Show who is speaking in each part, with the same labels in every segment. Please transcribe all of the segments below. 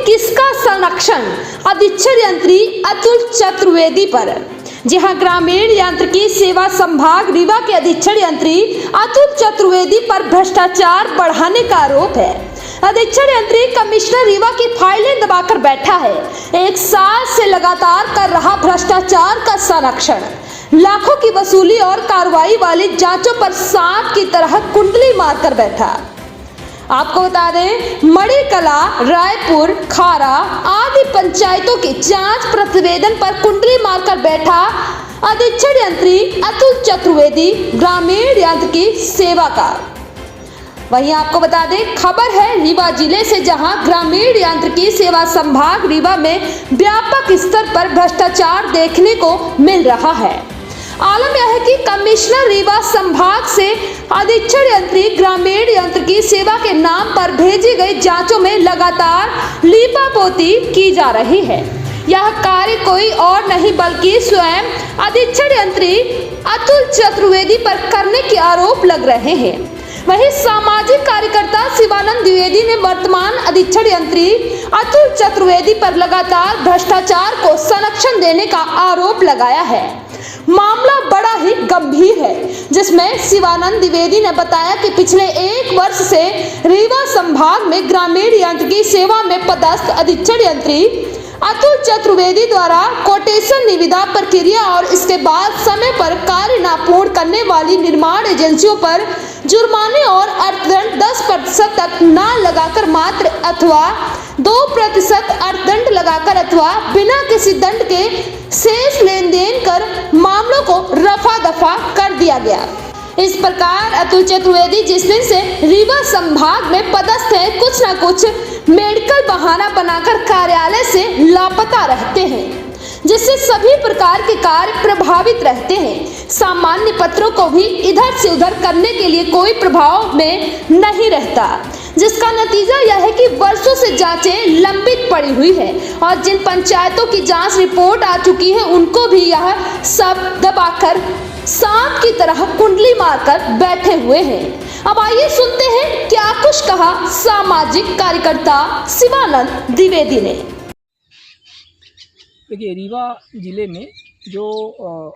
Speaker 1: किसका संरक्षण? अधीक्षण यंत्री अतुल चतुर्वेदी पर। जी हां, ग्रामीण यांत्रिकी सेवा संभाग रीवा के अधीक्षण यंत्री अतुल चतुर्वेदी पर भ्रष्टाचार बढ़ाने का आरोप है। अधीक्षण यंत्री कमिश्नर रीवा की फाइलें दबाकर बैठा है। 1 साल से लगातार कर रहा भ्रष्टाचार का संरक्षण, लाखों की वसूली और कार्रवाई वाली जांचों पर सांप की तरह कुंडली मारकर बैठा। आपको बता दें, मणिकला, रायपुर, खारा आदि पंचायतों की जांच प्रतिवेदन पर कुंडली मारकर बैठा अधीक्षण यंत्री अतुल चतुर्वेदी, ग्रामीण यांत्रिकी सेवा का। वहीं आपको बता दें, खबर है रीवा जिले से, जहां ग्रामीण यांत्रिकी सेवा संभाग रीवा में व्यापक स्तर पर भ्रष्टाचार देखने को मिल रहा है। आलम यह है कि कमिश्नर रीवा संभाग से अधीक्षण यंत्री ग्रामीण यांत्रिकी सेवा के नाम पर भेजी गई जांचों में लगातार लीपापोती की जा रही है। यह कार्य कोई और नहीं बल्कि स्वयं अधीक्षण यंत्री अतुल चतुर्वेदी पर करने के आरोप लग रहे हैं। वहीं सामाजिक कार्यकर्ता शिवानंद द्विवेदी ने वर्तमान अधीक्षण यंत्री अतुल चतुर्वेदी पर लगातार भ्रष्टाचार को संरक्षण देने का आरोप लगाया है। मामला बड़ा ही गंभीर है, जिसमें शिवानंद द्विवेदी ने बताया कि पिछले 1 वर्ष से रीवा संभाग में ग्रामीण यांत्रिकी सेवा में पदस्थ अधीक्षण यंत्री अतुल चतुर्वेदी द्वारा कोटेशन निविदा प्रक्रिया और इसके बाद समय पर कार्य न पूर्ण करने वाली निर्माण एजेंसियों पर जुर्माने और अर्थदंड 10% तक न लगाकर मात्र अथवा 2% अर्थदंड लगाकर अथवा बिना किसी दंड के शेष लेन देन कर मामलों को रफा दफा कर दिया गया। इस प्रकार अतुल चतुर्वेदी जिस दिन से रीवा संभाग में पदस्थ है, कुछ न कुछ मेडिकल बहाना बनाकर कार्यालय से लापता रहते हैं, जिससे सभी प्रकार के कार्य प्रभावित रहते हैं। सामान्य पत्रों को भी इधर से उधर करने के लिए कोई प्रभाव में नहीं रहता, जिसका नतीजा यह है कि वर्षों से जांचें लंबित पड़ी हुई है और जिन पंचायतों की जांच रिपोर्ट आ चुकी है उनको भी यह सब दबाकर सांप की तरह कुंडली मारकर बैठे हुए हैं। अब आइए सुनते हैं क्या कुछ कहा सामाजिक कार्यकर्ता शिवानंद द्विवेदी ने।
Speaker 2: देखिए, रीवा जिले में जो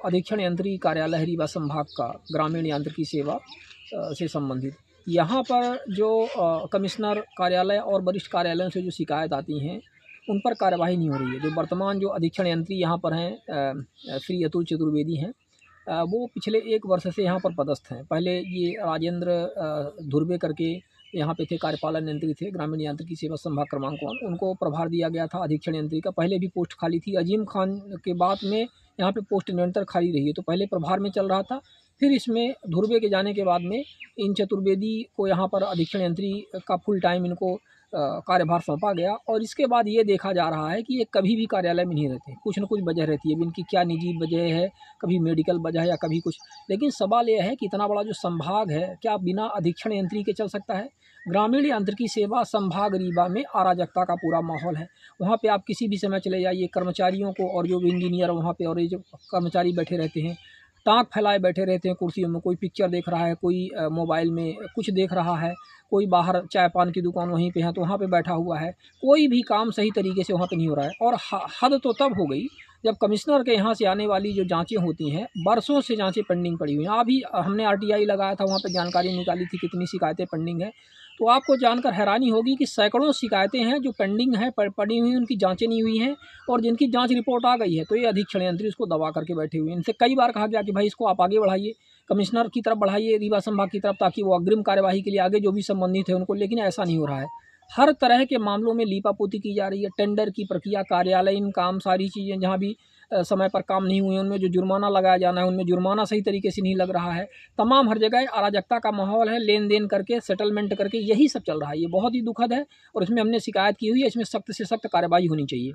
Speaker 2: अधीक्षण यंत्री कार्यालय है रीवा संभाग का ग्रामीण यांत्रिकी सेवा से संबंधित, यहाँ पर जो कमिश्नर कार्यालय और वरिष्ठ कार्यालयों से जो शिकायत आती हैं उन पर कार्यवाही नहीं हो रही है। जो वर्तमान जो अधीक्षण यंत्री यहाँ पर हैं श्री अतुल चतुर्वेदी हैं, वो पिछले 1 वर्ष से यहाँ पर पदस्थ हैं। पहले ये राजेंद्र धुर्वे करके यहाँ पे थे, कार्यपालन यंत्री थे ग्रामीण यांत्रिकी सेवा संभाग क्रमांक 1, उनको प्रभार दिया गया था अधीक्षण यंत्री का। पहले भी पोस्ट खाली थी, अजीम खान के बाद में यहाँ पे पोस्ट निरंतर खाली रही है, तो पहले प्रभार में चल रहा था। फिर इसमें धुर्वे के जाने के बाद में इन चतुर्वेदी को यहाँ पर अधीक्षण यंत्री का फुल टाइम इनको कार्यभार सौंपा गया। और इसके बाद ये देखा जा रहा है कि ये कभी भी कार्यालय में नहीं रहते, कुछ न कुछ वजह रहती है। इनकी क्या निजी वजह है, कभी मेडिकल वजह है या कभी कुछ। लेकिन सवाल यह है कि इतना बड़ा जो संभाग है, क्या बिना अधीक्षण यंत्री के चल सकता है? ग्रामीण यांत्रिकी सेवा संभाग रीवा में अराजकता का पूरा माहौल है। वहाँ पे आप किसी भी समय चले जाइए, कर्मचारियों को और जो इंजीनियर वहाँ पे और ये जो कर्मचारी बैठे रहते हैं, टाँग फैलाए बैठे रहते हैं कुर्सियों में। कोई पिक्चर देख रहा है, कोई मोबाइल में कुछ देख रहा है, कोई बाहर चाय पान की दुकान वहीं पे है तो वहाँ पे बैठा हुआ है। कोई भी काम सही तरीके से वहाँ पे नहीं हो रहा है। और हद तो तब हो गई जब कमिश्नर के यहाँ से आने वाली जो जांचें होती हैं, बरसों से जांचें पेंडिंग पड़ी हुई हैं। अभी हमने RTI लगाया था, वहाँ पे जानकारी निकाली थी कितनी शिकायतें पेंडिंग है। तो आपको जानकर हैरानी होगी कि सैकड़ों शिकायतें हैं जो पेंडिंग है, पड़ी हुई, उनकी जांचें नहीं हुई हैं। और जिनकी जांच रिपोर्ट आ गई है तो ये अधीक्षण यंत्री उसको दबा करके बैठे हुए हैं। इनसे कई बार कहा गया कि भाई इसको आप आगे बढ़ाइए, कमिश्नर की तरफ बढ़ाइए, रीवा संभाग की तरफ, ताकि वो अग्रिम कार्यवाही के लिए आगे जो भी संबंधित है उनको, लेकिन ऐसा नहीं हो रहा है। हर तरह के मामलों में लीपापोती की जा रही है। टेंडर की प्रक्रिया, कार्यालयीन काम, सारी चीज़ें जहाँ भी समय पर काम नहीं हुए उनमें जो जुर्माना लगाया जाना है उनमें जुर्माना सही तरीके से नहीं लग रहा है। तमाम हर जगह अराजकता का माहौल है, लेन देन करके, सेटलमेंट करके, यही सब चल रहा है। ये बहुत ही दुखद है और इसमें हमने शिकायत की हुई है, इसमें सख्त से सख्त कार्रवाई होनी चाहिए।